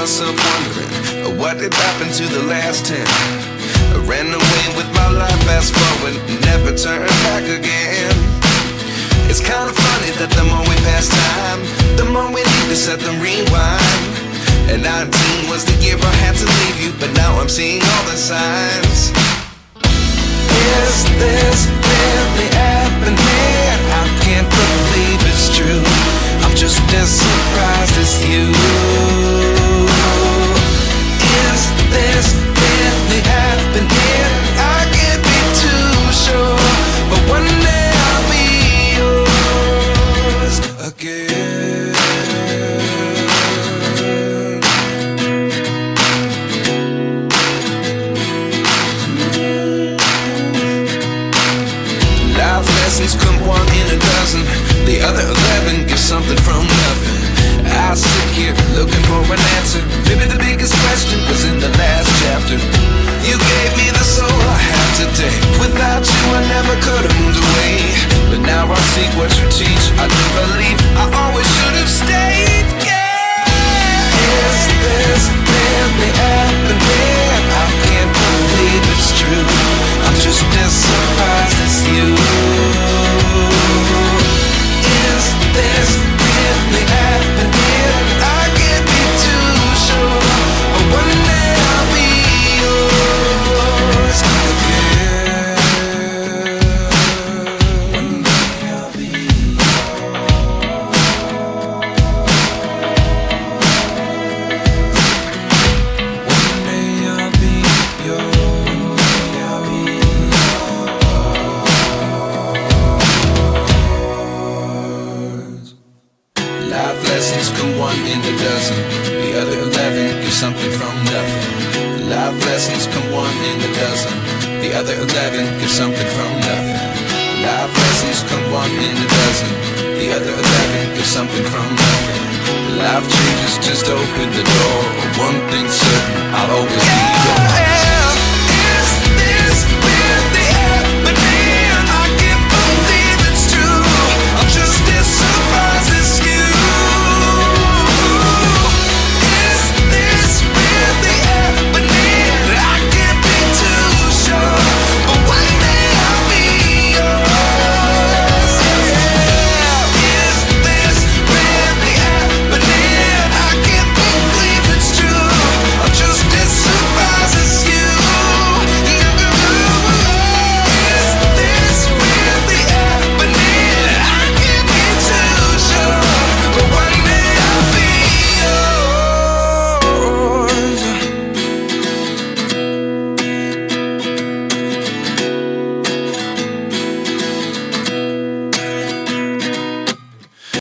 myself wondering, what did happen to the last 10? I ran away with my life, fast forward, never turn back again. It's kind of funny that the more we pass time, the more we need to set them rewind. And 19 was the year I had to leave you, but now I'm seeing all the signs. Is this really happening? I can't believe it's true. I'm just as surprised as you. Is this really happening? I can't be too sure, but one day I'll be yours again. Life lessons come one in a dozen, the other 11 give something from nothing. I sit here looking for an answer. Maybe the biggest question was in the last chapter. You gave me the soul I have today. Without you I never could have moved away. But now I see what you teach. I do believe I always should have stayed. Yeah. Is this really happening? I can't believe it's true. I'm just as surprised as you. Is this really happening? I can't be too sure, but one day I'll be yours again. One day I'll be One day I'll be yours. I'll be yours. Life lessons come one in a dozen, the other 11 give something from nothing. Life lessons come one in a dozen, the other 11 give something from nothing. Life lessons come one in a dozen, the other 11 give something from nothing. Life changes just open the door. One thing's certain, I'll always be yours.